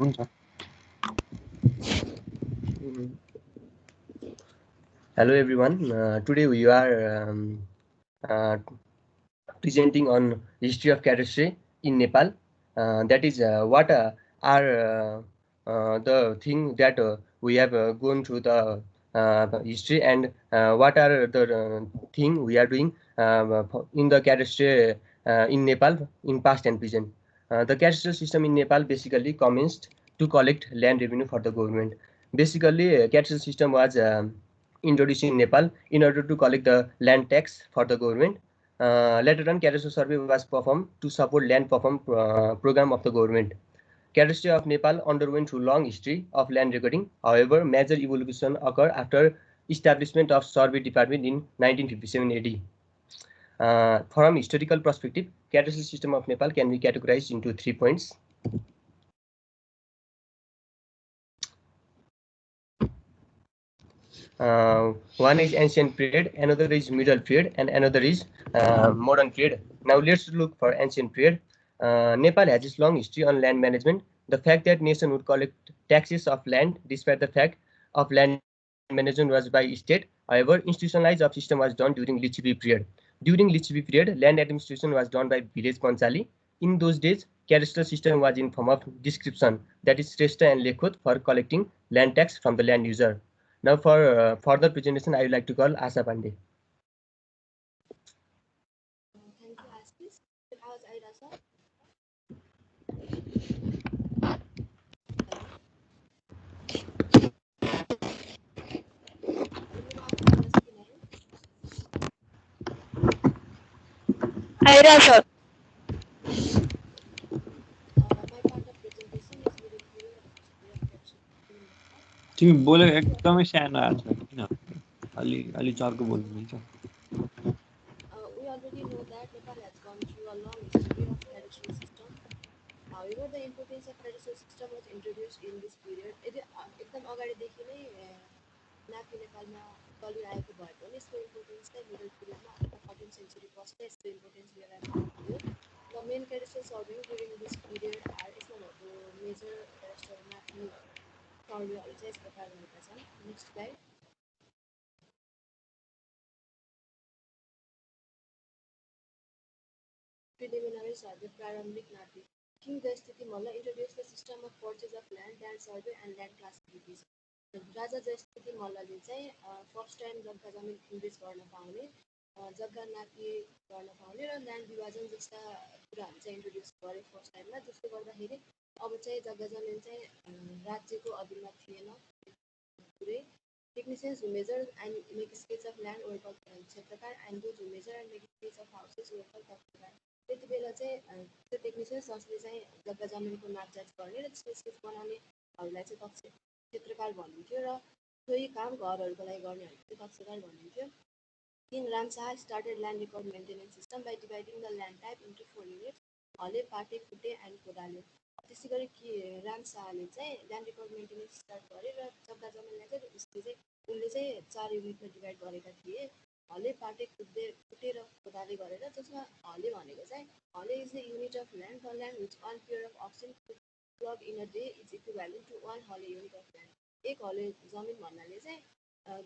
हुन्छ Hello everyone. Today we are presenting on history of cadastry in Nepal. That is what are the thing that we have gone through the history, and what are the thing we are doing in the cadastry in Nepal in past and present. The cadastral system in Nepal basically commenced to collect land revenue for the government. Basically, cadastral system was introduced in Nepal in order to collect the land tax for the government. Later on, cadastral survey was performed to support land perform program of the government. Cadastry of Nepal underwent through long history of land recording. However, major evolution occurred after establishment of survey department in 1957 AD. From historical perspective, cadastral system of Nepal can be categorized into 3 points. One is ancient period, another is middle period, and another is modern period. Now let's look for ancient period. Nepal has its long history on land management. The fact that nation would collect taxes of land despite the fact of land management was by state. However, institutionalized of system was done during Lichivi period. During Lichivi period, land administration was done by village panchali. In those days, cadastral system was in form of description, that is Shrestha and Lekhut, for collecting land tax from the land user. Now for further presentation, I would like to call Asha Pandey. Thank you, Ashish. How's Aida, sir? Aida, sir. My part of presentation is middle period of history of cadastral in Nepal. तिमी बोलेको एकदमै सानो आएको छ किन अलि चर्को बोल्नुहुन्छ We already know that Nepal has gone through a long history of cadastral system. However, the importance of cadastral system was introduced in this period. एकदम अगाडिदेखि नै नापी नेपालमा चलिरहेको भए पनि यसको इम्पोर्टेन्स चाहिँ मिडल पिरियडमा अथवा 14th सेन्चुरी पछि यसको इम्पोर्टेन्स लिएर थियो. The main cadastral surveying during this period यसमा भएको मेजर cadastral नाप्ने सर्वेहरू चाहिँ यस प्रकार रहेका छन्. Next slide. Preliminary survey प्रारम्भिक नापी. King Jayasthiti Malla introduced the system of purchase of land survey and land classification. राजा जयस्थिति मल्लले चाहिँ फर्स्ट टाइम जग्गा जमिन इन्भेस्ट गर्न पाउने, जग्गा नापी गर्न पाउने र ल्यान्ड विभाजन जस्ता कुराहरू चाहिँ इन्ट्रोड्युस गरे फर्स्ट टाइममा. जसले गर्दाखेरि अब चाहिँ जग्गा जमिन चाहिँ राज्यको अधीनमा थिएन पुरै. Technicians who measure and make sketch of land were called क्षेत्रकार, and those who measure and make sketch of houses were called तख्तकार. त्यति बेला चाहिँ त्यो टेक्निसियन्स जसले चाहिँ जग्गा जमिनको नापजाँच गर्ने र त्यसको स्केच बनाउनेहरूलाई चाहिँ क्षेत्रकार भनिन्थ्यो र सोही काम घरहरूको लागि गर्नेहरू चाहिँ तख्तकार भनिन्थ्यो. King Ramsahar started land record maintenance system by dividing the land type into 4 units: हले, पाटे, फुटे एन्ड कोदाले. त्यसै गरी कि रामशाहले चाहिँ ल्यान्ड रेकर्ड मेन्टेनेन्स स्टार्ट गरे र जग्गा जमिनलाई चाहिँ उनले चाहिँ 4 युनिटमा डिभाइड गरेका थिए. हले, पाटे, फुटे र कोदाले गरेर, जसमा हले भनेको चाहिँ हले is the unit of land. The land which 1 pair of oxen plough in a day is equivalent to 1 हले युनिट अफ ल्यान्ड. एक हले जमिन भन्नाले चाहिँ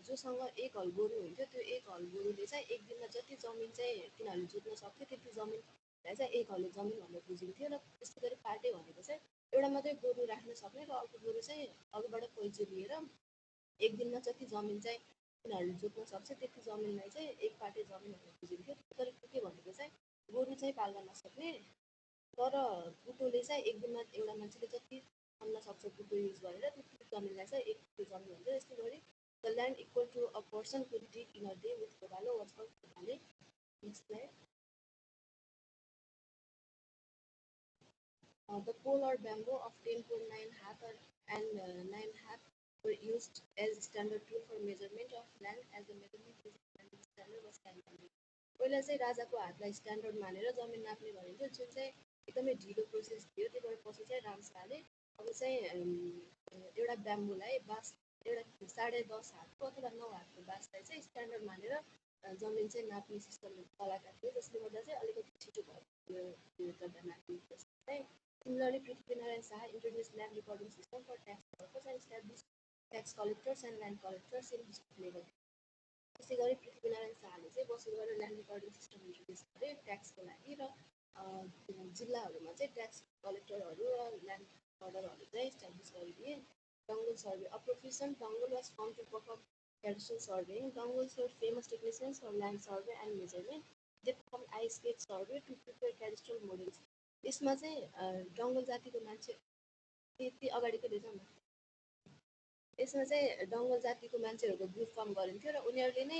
जोसँग एक हल गोरु हुन्थ्यो, त्यो एक हल गोरुले चाहिँ एक दिनमा जति जमिन चाहिँ तिनीहरूले जोत्न सक्थ्यो त्यति जमिनलाई चाहिँ एक हले जमिन भनेर बुझिन्थ्यो. र त्यस्तै गरी पाटे भनेको चाहिँ एउटा मात्रै गोरु राख्न सक्ने र अर्को गोरु चाहिँ अघिबाट पैँचो लिएर एक दिनमा जति जमिन चाहिँ तिनीहरूले जोत्न सक्छ त्यति जमिनलाई चाहिँ एक पाटे जमिन भनेर बुझिन्थ्यो. तर कुटे भनेको चाहिँ गोरु चाहिँ पाल्न नसक्ने, तर कुटोले चाहिँ एक दिनमा एउटा मान्छेले जति खन्न सक्छ कुटो युज गरेर त्यति जमिनलाई चाहिँ एक कुटो जमिन भन्छ. यस्तै गरी the land equal to a person could dig in a day with Kodalo was called Kodale. Next slide. The pole or bamboo of 10.9 half and 9 half were used as standard tool for measurement of land as the measurement standard was standard. पहिला चाहिँ राजाको हातलाई standard मानेर जमिन नाप्ने गरिन्थ्यो, जुन चाहिँ एकदमै ढिलो process थियो. त्यो गरेपछि चाहिँ रामशाहले अब चाहिँ एउटा ब्याम्बुलाई बाँस एउटा 10.5 हातको अथवा 9 हातको बाँसलाई चाहिँ स्ट्यान्डर्ड मानेर जमिन चाहिँ नाप्ने सिस्टम चलाएका थिए. जसले गर्दा चाहिँ अलिकति छिटो भयो जग्गा नाप्ने चाहिँ. Similarly, Prithviraj Saha introduced land recording system for tax purpose and established tax collectors and land collectors in district level. त्यसै गरी पृथ्वीनारायण शाहले चाहिँ बसुबाट ल्यान्ड रेकर्डिङ सिस्टम इन्ट्रोड्युस गरे ट्याक्सको लागि र जिल्लाहरूमा चाहिँ ट्याक्स कलेक्टरहरू र ल्यान्ड अर्डरहरू चाहिँ इस्टाब्लिस गरिदिए Dongle survey. A profession, Dongle was formed to perform cadastral surveying. Dongles were famous technicians for land survey and measurement. They performed ice-skate survey to prepare cadastral models. यसमा चाहिँ डङ्गल जातिको मान्छे त्यति अगाडिको रहेछ न यसमा चाहिँ डङ्गल जातिको मान्छेहरूको ग्रुप फर्म गरिन्थ्यो र उनीहरूले नै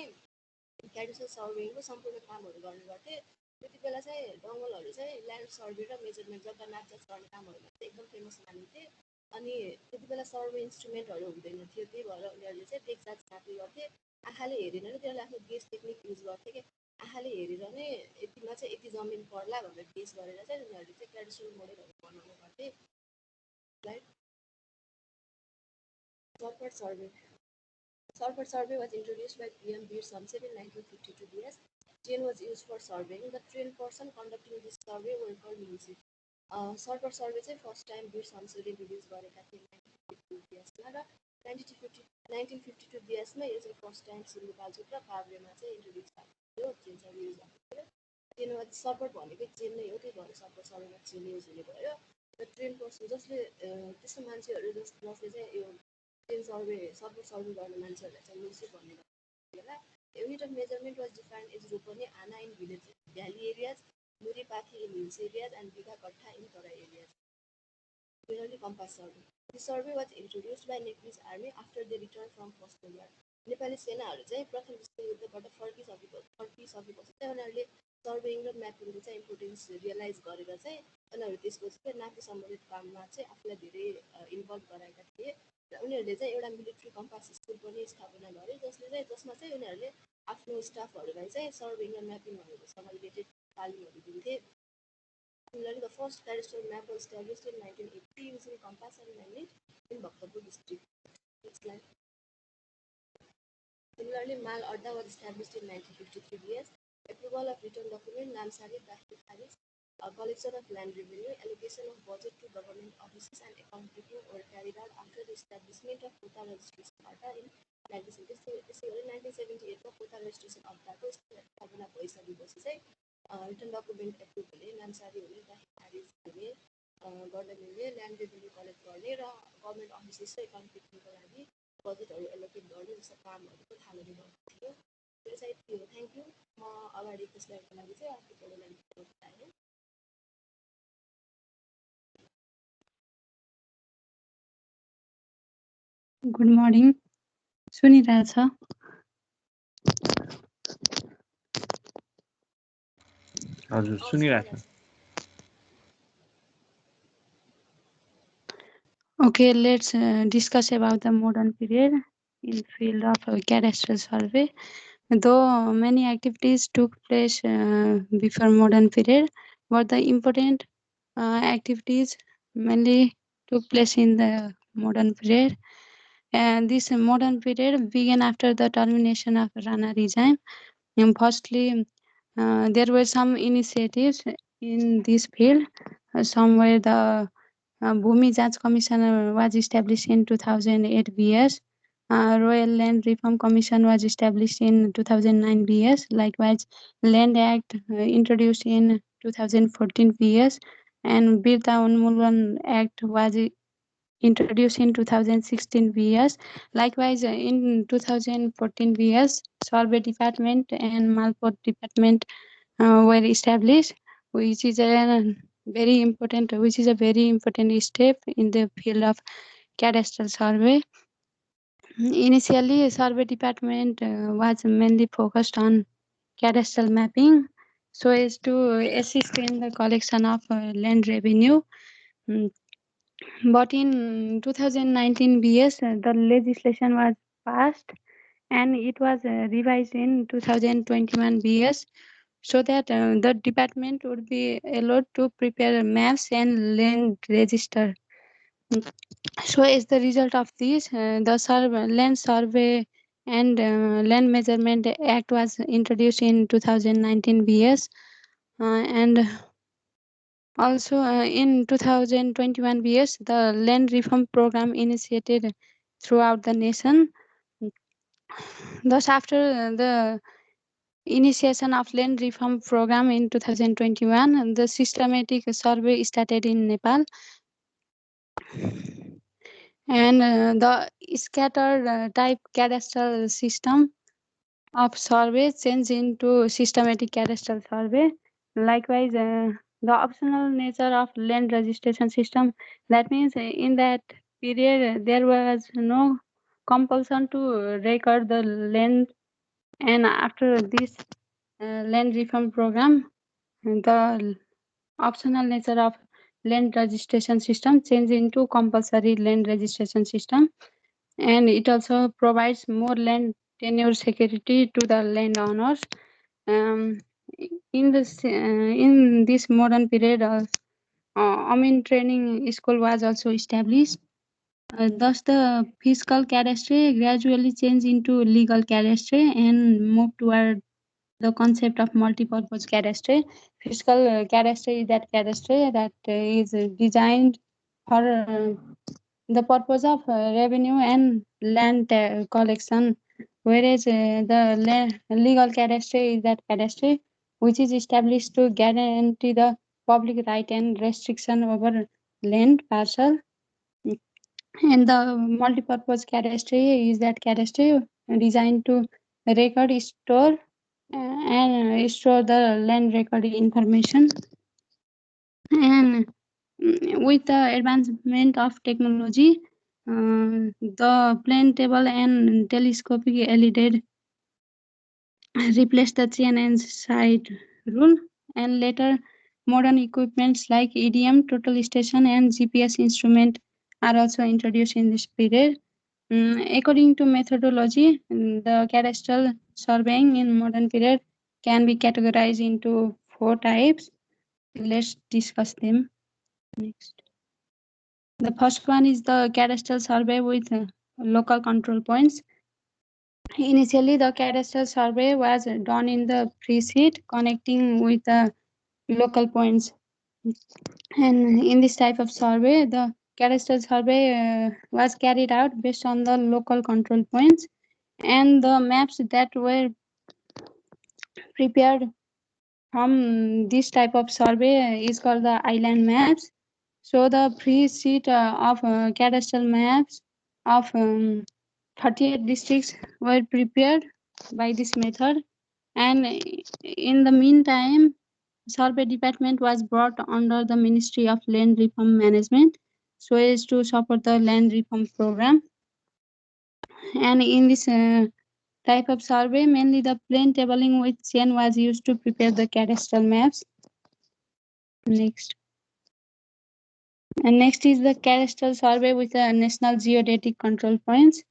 क्याडेस्ट्रल सर्वेको सम्पूर्ण कामहरू गर्ने गर्थे त्यति बेला चाहिँ डङ्गलहरू चाहिँ ल्यान्ड सर्वे र मेजरमेन्ट जग्गा नापजाच गर्ने कामहरूमा चाहिँ एकदम फेमस मानिन्थे अनि त्यति बेला सर्वे इन्स्ट्रुमेन्टहरू हुँदैन थियो त्यही भएर उनीहरूले चाहिँ टेक्जात नाप्ने गर्थे आँखाले हेरेन र त्यसलाई आफ्नो गेस टेक्निक युज गर्थे कि आँखाले हेरेर नै यतिमा चाहिँ यति जमिन पर्ला भनेर गेस गरेर चाहिँ उनीहरूले चाहिँ क्याडेस्ट्रल मोडेलहरू बनाउने गर्थे सर्पर सर्वे Survey was introduced by PM Bir Samsir in 1952 BS. Train was used for surveying. The trained person conducting this survey were called municip. Survey चाहिँ फर्स्ट टाइम बिर शमशेरले इन्ट्रोड्युस गरेका थिए 1952 BS-मा र 1952 BS-मा यो चाहिँ फर्स्ट टाइम सिन्धुपाल्चोक र काभ्रेमा चाहिँ इन्ट्रोड्युस भएको थियो चेन सर्वे युज भएको थियो ट्रेनमा सर्पर भनेकै चेन नै हो त्यही भएर सर्पर सर्वेमा चेन युज हुने भयो र ट्रेन पर्सन जसले त्यस्तो मान्छेहरू जसले चाहिँ यो ट्रेन सर्वे गर्ने मान्छेहरूलाई चाहिँ म्युनिसिप भन्ने बेला unit of measurement was defined as रोपनी आना इन भिलेज भ्याली एरियाज मुरीपाखी in hills areas and bigha कट्ठा in Terai areas Generally compass survey. This survey was introduced by Nepalese army after they returned from First World War. Nepali सेनाहरू चाहिँ प्रथम विश्वयुद्धबाट फर्किसकेपछि चाहिँ उनीहरूले सर्वेइङ र म्यापिङको चाहिँ इम्पोर्टेन्स रियलाइज गरेर चाहिँ उनीहरू त्यसपछि चाहिँ नापी सम्बन्धित काममा चाहिँ आफूलाई धेरै इन्भल्भ गराएका थिए र उनीहरूले चाहिँ एउटा मिलिट्री कम्पास स्कुल पनि स्थापना गरे जसमा चाहिँ उनीहरूले आफ्नो स्टाफहरूलाई चाहिँ सर्वेइङ र म्यापिङहरूसँग रिलेटेड तालिमहरू दिन्थे Similarly, the first cadastral map was established in 1980 using compass and magnet in Bhaktapur district. Next slide. Similarly, Mal Adda was established in 1953 BS. Approval of written document, Namsari, Dashti Kharis, collection of land revenue, allocation of budget to government offices and account keeping were carried out after the establishment of Kota Registration Adda in 1978 को Kota Registration Adda को स्थापना भइसकेपछि चाहिँ return document approve हुने नामसारी हुने खारिज हुने गर्न मिल्ने ल्यान्ड रेभेन्यू कलेक्ट गर्ने र गभर्मेन्ट अफिसेस र एकाउन्ट किपिङको लागि बजेटहरू एलोकेट गर्ने जस्तो कामहरू थालनी भएको थियो त्यो चाहिँ यति हो थ्याङ्क यू म अगाडि स्लाइडको लागि चाहिँ अर्को लाइन चाहेँ गुड मर्निङ सुनिरहेछ हजुर सुनिरहेको छु Okay, let's discuss about the modern period in field of cadastral survey. Though many activities took place before modern period, but the important activities mainly took place in the modern period. And this modern period began after the termination of Rana regime. And firstly, there were some initiatives in this field. Some were the Bhumi Jaj Commission was established in 2008 BS. Royal Land Reform Commission was established in 2009 BS. Likewise, Land Act introduced in 2014 BS. And Birta Unmoolan Act was introduced in 2016 BS. Likewise, in 2014 BS, Survey Department and Malport Department were established, which is a very important step in the field of cadastral survey. Initially, survey department was mainly focused on cadastral mapping so as to assist in the collection of land revenue. But in 2019 BS, the legislation was passed and it was revised in 2021 BS so that the department would be allowed to prepare maps and land register. So as the result of this, the land survey and land measurement act was introduced in 2019 BS and Also, in 2021 BS, the land reform program initiated throughout the nation. Thus, after the initiation of land reform program in 2021, the systematic survey started in Nepal. And the scattered type cadastral system of survey changed into systematic cadastral survey. Likewise, the optional nature of land registration system, that means in that period there was no compulsion to record the land, and after this land reform program, the optional nature of land registration system changed into compulsory land registration system, and it also provides more land tenure security to the landowners. Um, in this modern period, Amin training school was also established. Thus, the fiscal cadastre gradually changed into legal cadastre and moved toward the concept of multi-purpose cadastre. Fiscal cadastre is that cadastre that is designed for the purpose of revenue and land collection, whereas the legal cadastre is that cadastre which is established to guarantee the public right and restriction over land parcel. And the multi-purpose cadastre is that cadastre designed to record, store, and store the land record information. And with the advancement of technology, the plane table and telescopic LED replaced the chain and side rule, and later modern equipments like EDM, total station, and GPS instrument are also introduced in this period. According to methodology, the cadastral surveying in modern period can be categorized into 4 types. Let's discuss them next. The first one is the cadastral survey with local control points. Initially, the cadastral survey was done in the pre-seed connecting with the local points. And in this type of survey, the cadastral survey was carried out based on the local control points, and the maps that were prepared from this type of survey is called the island maps. So the pre-seed of cadastral maps of 38 districts were prepared by this method, and in the meantime, survey department was brought under the Ministry of Land Reform Management so as to support the land reform program. And in this type of survey, mainly the plane tabling with chain was used to prepare the cadastral maps. Next. And next is the cadastral survey with the national geodetic control points.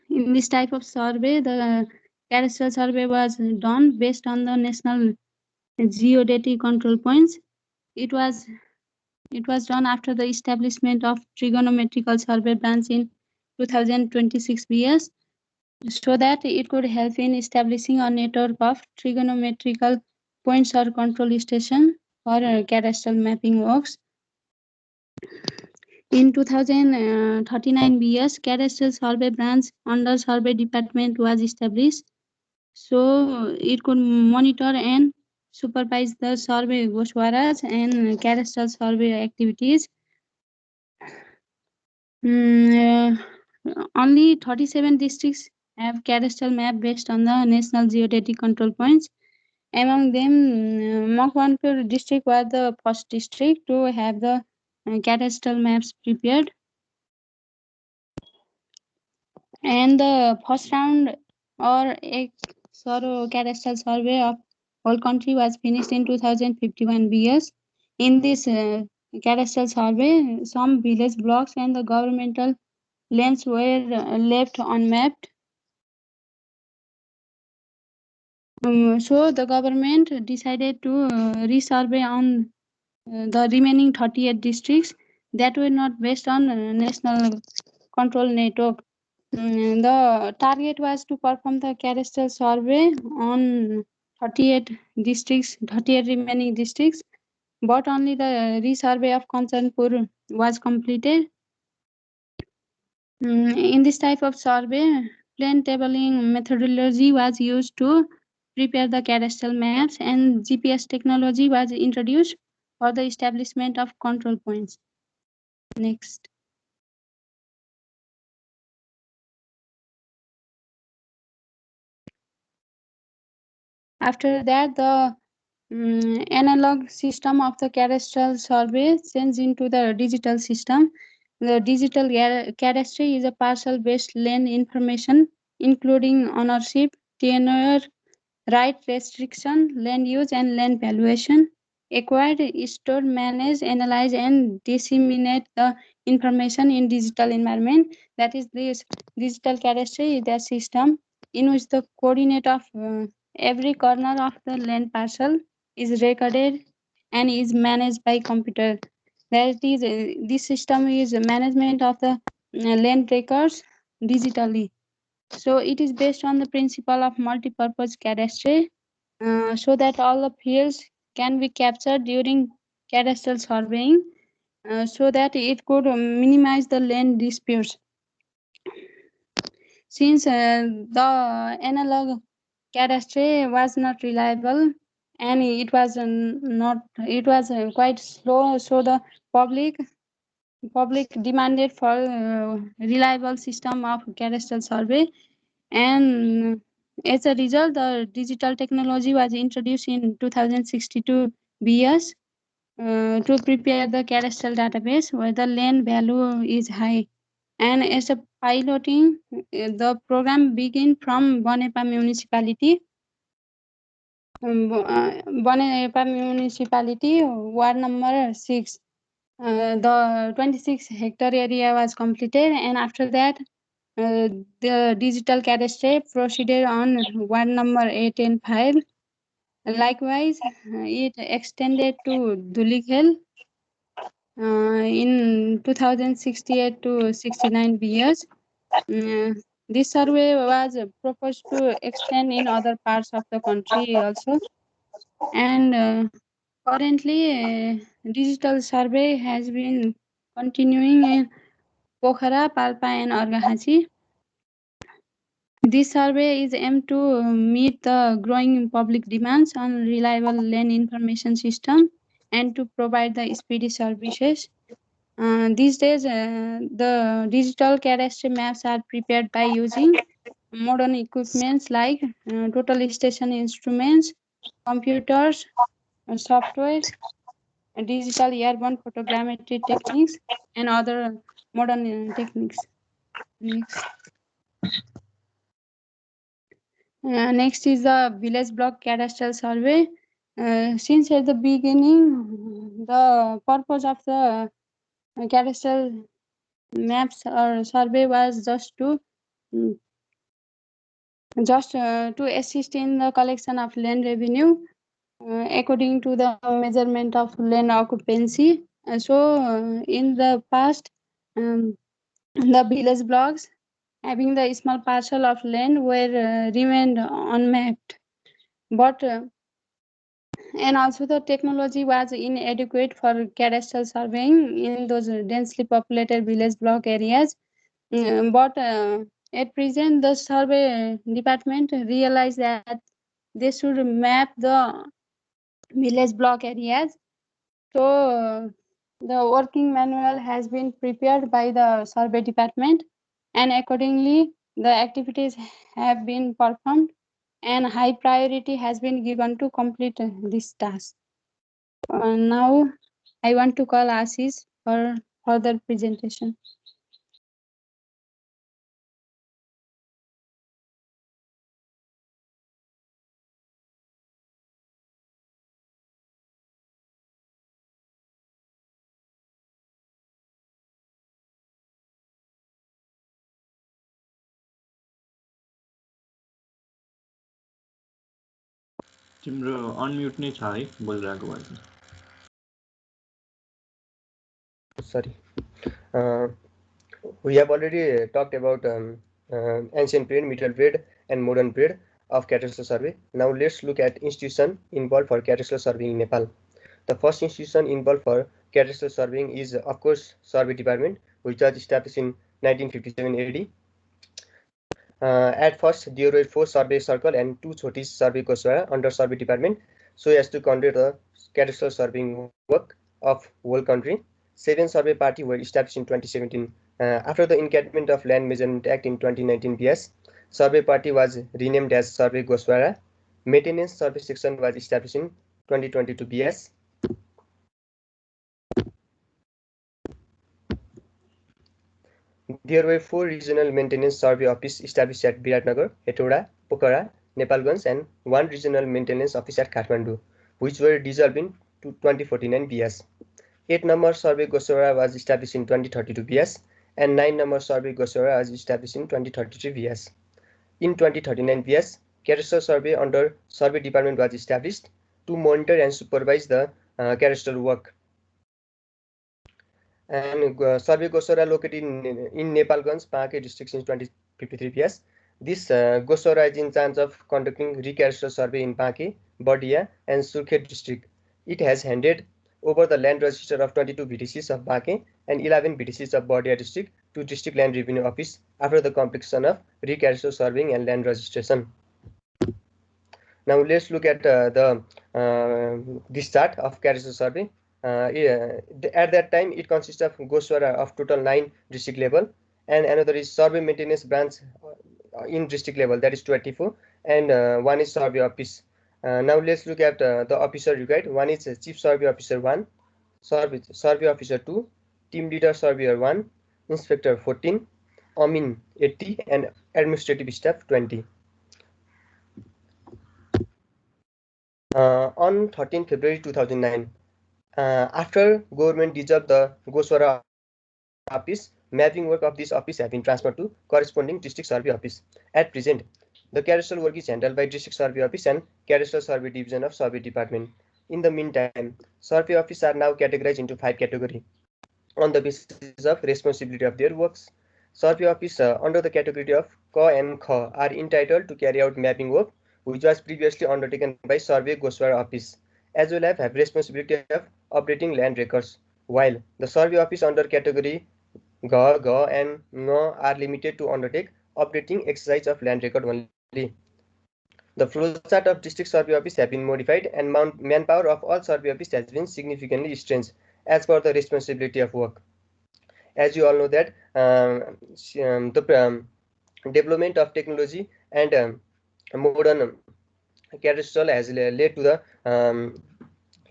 In this type of survey, the cadastral survey was done based on the national geodetic control points. It was done after the establishment of trigonometrical survey branch in 2026 BS, so that it could help in establishing a network of trigonometrical points or control station for cadastral mapping works. In 2039 BS, cadastral survey branch under survey department was established, so it could monitor and supervise the survey goshwaras and cadastral survey activities. Only 37 districts have cadastral map based on the national geodetic control points. Among them, Makwanpur district was the first district to have the cadastral maps prepared. And the first round or a thorough cadastral survey of whole country was finished in 2051 BS. In this cadastral survey, some village blocks and the governmental lands were left unmapped. So the government decided to resurvey on the remaining 38 districts that were not based on national control network. The target was to perform the cadastral survey on 38 remaining districts but only the resurvey of Kanchanpur was completed. In this type of survey, plain tabling methodology was used to prepare the cadastral maps, and GPS technology was introduced for the establishment of control points. Next. After that, the analog system of the cadastral survey changed into the digital system. The digital cadastry is a parcel-based land information, including ownership, tenure, right restriction, land use, and land valuation. Acquired, store, manage, analyze, and disseminate the information in digital environment. That is, this digital cadastry is the system in which the coordinate of every corner of the land parcel is recorded and is managed by computer. That is, this system is management of the land records digitally. So it is based on the principle of multi-purpose cadastry, so that all the fields can be captured during cadastral surveying, so that it could minimize the land disputes. Since the analog cadastry was not reliable and it was quite slow, so the public demanded for reliable system of cadastral survey, and as a result the digital technology was introduced in 2062 BS to prepare the cadastral database where the land value is high. And as a piloting, the program began from Banepa municipality. Banepa municipality, ward number 6. The 26 hectare area was completed, and after that, the digital cadastry proceeded on ward number 8 and 5. Likewise, it extended to Dulikhel in 2068 to 69 BS. This survey was proposed to extend in other parts of the country also. And currently, digital survey has been continuing in Pokhara, Palpa, and Argahachi. This survey is aimed to meet the growing public demands on reliable land information system and to provide the speedy services. These days, the digital cadastry maps are prepared by using modern equipments like total station instruments, computers, software, digital airborne photogrammetry techniques, and other modern techniques. Next. Next is the village block cadastral survey. Since at the beginning, the purpose of the cadastral maps or survey was just to assist in the collection of land revenue according to the measurement of land occupancy. In the past, the village blocks having the small parcel of land were remained unmapped, but and also the technology was inadequate for cadastral surveying in those densely populated village block areas. But at present, the survey department realized that they should map the village block areas. So the working manual has been prepared by the survey department, and accordingly, the activities have been performed, and high priority has been given to complete this task. Now, I want to call Ashish for further presentation. तिम्रो unmute नै छ है बोलिरहेको भएछ Sorry. We have already talked about ancient period, medieval period, and modern period of cadastral survey. Now let's look at institution involved for cadastral survey in Nepal. The first institution involved for cadastral surveying is, of course, Survey Department, which was established in 1957 AD. At first, there were 4 survey circle and 2 Chhotis survey Goswara under Survey Department, so as to conduct the cadastral surveying work of whole country. 7 survey party were established in 2017. After the enactment of Land Measurement Act in 2019 PS, survey party was renamed as Survey Goswara. Maintenance survey section was established in 2022 PS. There were 4 regional maintenance survey office established at Biratnagar, Hetauda, Pokhara, Nepalganj, and 1 regional maintenance office at Kathmandu, which were dissolved in 2014 PS. 8 number survey Goswara was established in 2032 PS, and 9 number survey Goswara was established in 2033 PS. In 2039 PS, cadastral survey under Survey Department was established to monitor and supervise the cadastral work. And Survey Goswara located in Nepalganj, Pankai district since 2053 PS. This Goswara is in charge of conducting recadastral survey in Pankai, Badia, and Surkhet district. It has handed over the land register of 22 BTCs of Pankai and 11 BTCs of Badia district to District Land Revenue Office after the completion of recadastral surveying and land registration. Now let's look at this chart of cadastral survey. At that time, it consists of Goswara of total 9 district level, and another is survey maintenance branch in district level, that is 24, and one is survey office. Now let's look at the officer required. One is Chief Survey Officer 1, Survey Officer 2, Team Leader Surveyor 1, Inspector 14, Amin 80, and Administrative Staff 20. On 13 February 2009, after government dissolved the Goswara office, mapping work of this office have been transferred to corresponding district survey office. At present, the cadastral work is handled by district survey office and cadastral survey division of survey department. In the meantime, survey offices are now categorized into 5 categories on the basis of responsibility of their works. Survey office under the category of Ka and Kha are entitled to carry out mapping work, which was previously undertaken by Survey Goswara office, as well as have responsibility of updating land records, while the survey office under category Ga, Ga, and Nga are limited to undertake updating exercise of land record only. The flowchart of district survey office have been modified, and manpower of all survey office has been significantly strengthened as per the responsibility of work. As you all know that the development of technology and modern cadastral has led to the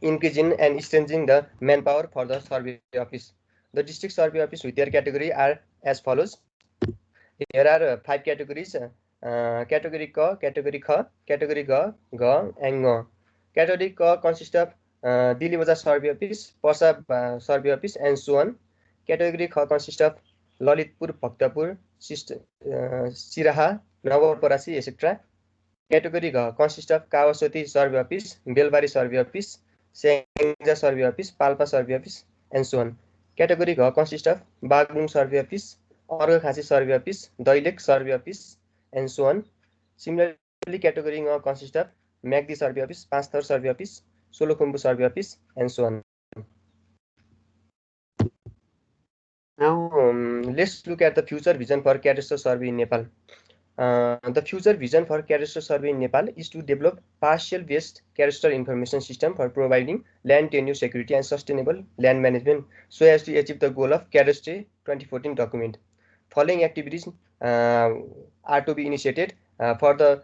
increasing and strengthening the manpower for the survey office. The district survey office with their category are as follows. Here are 5 categories: category Ka, category Kha, category Ga, Ga, and Nga. Category Ka consists of Dili Bazar survey office, Parsa survey office, and so on. Category Kha consists of Lalitpur, Bhaktapur, Siraha, Navaparasi, etc. Category Ga consists of Kawaswati survey office, Belbari survey office, Sengja survey office, Palpa survey office, and so on. Category Ga consists of Baglung survey office, Orgakhansi survey office, Dailek survey office, and so on. Similarly, category Nga consists of Magdi survey office, Panchthar survey office, Solokhumbu survey office, and so on. Now let's look at the future vision for cadastral survey in Nepal. The future vision for cadastral survey in Nepal is to develop parcel-based cadastral information system for providing land tenure security and sustainable land management, so as to achieve the goal of Cadastre 2014 document. Following activities are to be initiated for the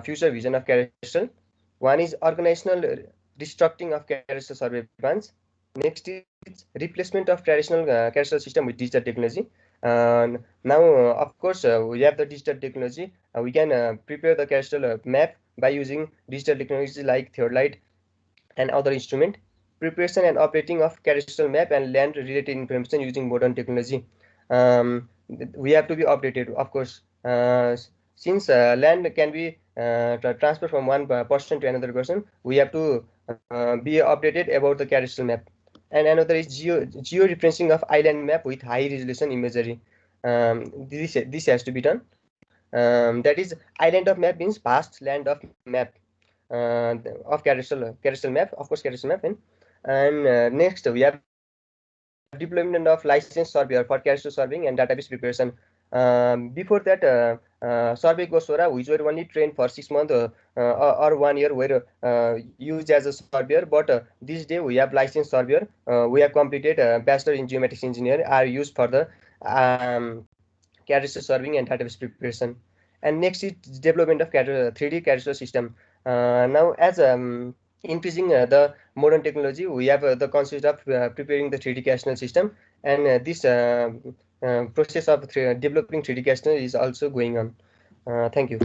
future vision of cadastral. One is organizational restructuring of cadastral survey branch. Next is replacement of traditional cadastral system with digital technology. Now, of course, we have the digital technology. We can prepare the cadastral map by using digital technology like Theodolite and other instrument. Preparation and operating of cadastral map and land related information using modern technology. We have to be updated, of course, since land can be transferred from one person to another person. We have to be updated about the cadastral map. And another is geo-referencing of island map with high resolution imagery. This has to be done. That is, island of map means vast land of map of cadastral map, of course, cadastral map. And And next, we have deployment of licensed surveyor for cadastral surveying and database preparation. Before that, survey Gosora, which were only trained for 6 months or 1 year, were used as a surveyor. But this day we have licensed surveyor. We have completed bachelor in geomatics engineering, are used for the cadastral surveying and database preparation. And next is development of 3D cadastral system. Now, as increasing the modern technology, we have the concept of preparing the 3D cadastral system, and this process of developing 3D cadastral is also going on. Thank you.